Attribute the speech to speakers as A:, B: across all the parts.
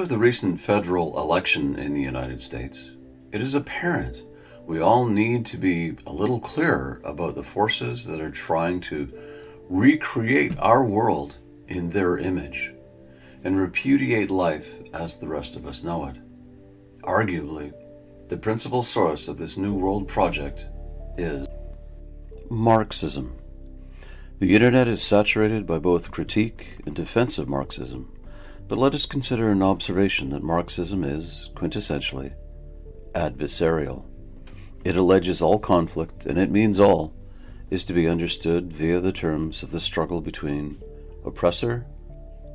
A: of the recent federal election in the United States, it is apparent we all need to be a little clearer about the forces that are trying to recreate our world in their image and repudiate life as the rest of us know it. Arguably, the principal source of this New World project is Marxism. The internet is saturated by both critique and defense of Marxism, but let us consider an observation that Marxism is, quintessentially, adversarial. It alleges all conflict, and it means all, is to be understood via the terms of the struggle between oppressor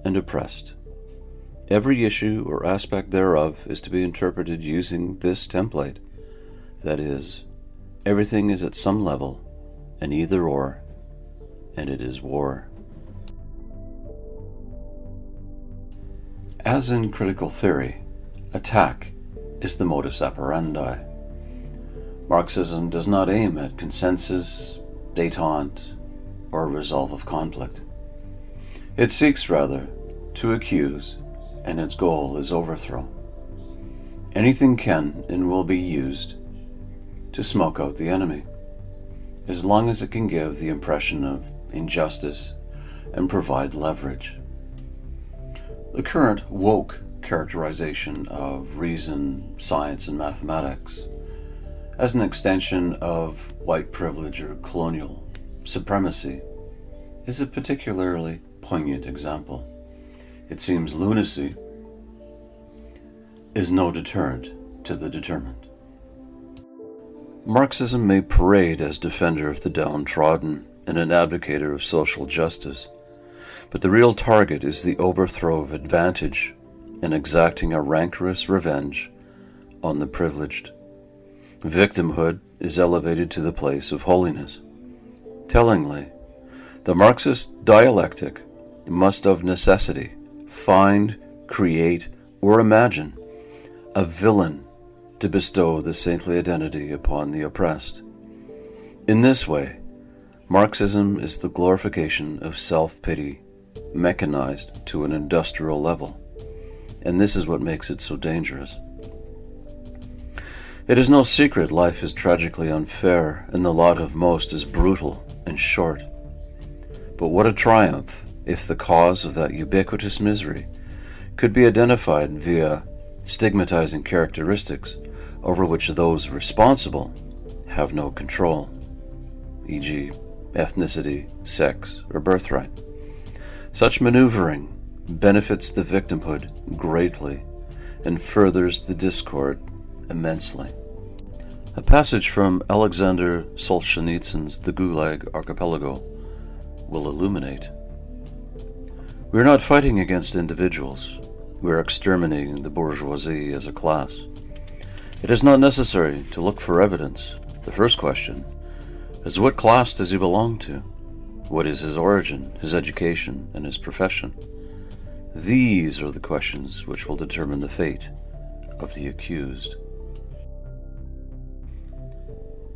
A: and oppressed. Every issue or aspect thereof is to be interpreted using this template. That is, everything is at some level an either-or, and it is war. As in critical theory, attack is the modus operandi. Marxism does not aim at consensus, détente, or resolve of conflict. It seeks, rather, to accuse, and its goal is overthrow. Anything can and will be used to smoke out the enemy, as long as it can give the impression of injustice and provide leverage. The current woke characterization of reason, science, and mathematics as an extension of white privilege or colonial supremacy is a particularly poignant example. It seems lunacy is no deterrent to the determined. Marxism may parade as defender of the downtrodden and an advocator of social justice, but the real target is the overthrow of advantage and exacting a rancorous revenge on the privileged. Victimhood is elevated to the place of holiness. Tellingly, the Marxist dialectic must of necessity find, create, or imagine a villain to bestow the saintly identity upon the oppressed. In this way, Marxism is the glorification of self-pity mechanized to an industrial level, and this is what makes it so dangerous. It is no secret life is tragically unfair, and the lot of most is brutal and short. But what a triumph if the cause of that ubiquitous misery could be identified via stigmatizing characteristics over which those responsible have no control, e.g., ethnicity, sex, or birthright. Such maneuvering benefits the victimhood greatly and furthers the discord immensely. A passage from Alexander Solzhenitsyn's The Gulag Archipelago will illuminate. We are not fighting against individuals. We are exterminating the bourgeoisie as a class. It is not necessary to look for evidence. The first question is, what class does he belong to? What is his origin, his education, and his profession? These are the questions which will determine the fate of the accused.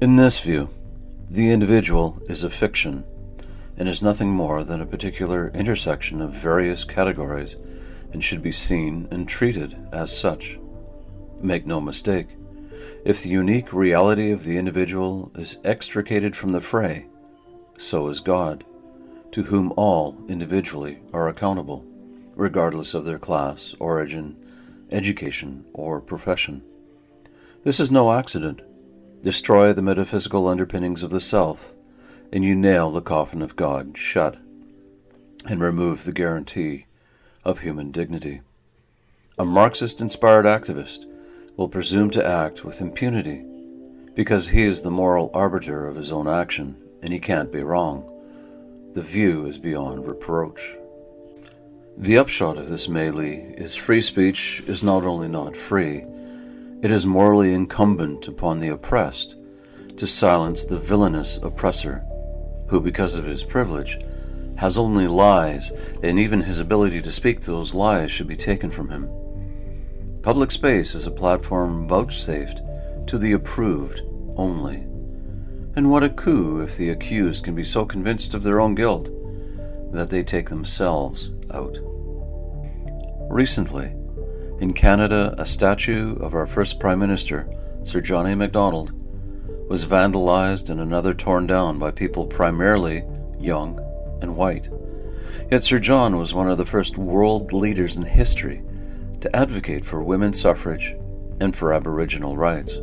A: In this view, the individual is a fiction and is nothing more than a particular intersection of various categories and should be seen and treated as such. Make no mistake, if the unique reality of the individual is extricated from the fray, so is God, to whom all individually are accountable, regardless of their class, origin, education, or profession. This is no accident. Destroy the metaphysical underpinnings of the self, and you nail the coffin of God shut, and remove the guarantee of human dignity. A Marxist-inspired activist will presume to act with impunity, because he is the moral arbiter of his own action, and he can't be wrong. The view is beyond reproach. The upshot of this melee is free speech is not only not free, it is morally incumbent upon the oppressed to silence the villainous oppressor, who, because of his privilege, has only lies, and even his ability to speak those lies should be taken from him. Public space is a platform vouchsafed to the approved only. And what a coup if the accused can be so convinced of their own guilt that they take themselves out. Recently, In Canada, a statue of our first Prime Minister, Sir John A. Macdonald, was vandalized and another torn down by people primarily young and white. Yet Sir John was one of the first world leaders in history to advocate for women's suffrage and for Aboriginal rights.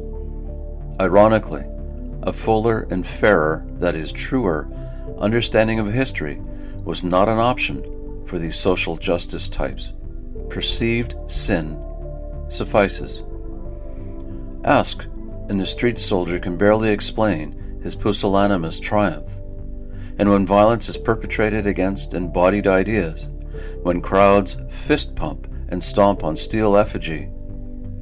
A: Ironically, a fuller and fairer, that is truer, understanding of history was not an option for these social justice types. Perceived sin suffices. Ask, and the street soldier can barely explain his pusillanimous triumph. And when violence is perpetrated against embodied ideas, when crowds fist pump and stomp on steel effigy,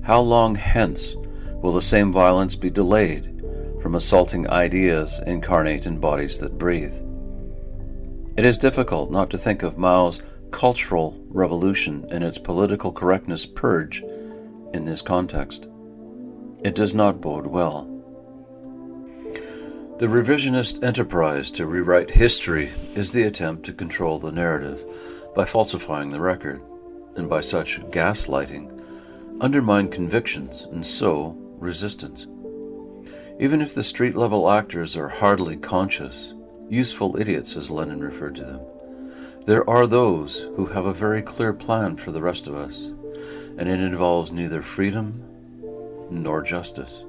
A: how long hence will the same violence be delayed from assaulting ideas incarnate in bodies that breathe? It is difficult not to think of Mao's cultural revolution and its political correctness purge in this context. It does not bode well. The revisionist enterprise to rewrite history is the attempt to control the narrative by falsifying the record, and by such gaslighting, undermine convictions and sow resistance. Even if the street-level actors are hardly conscious, useful idiots as Lenin referred to them, there are those who have a very clear plan for the rest of us, and it involves neither freedom nor justice.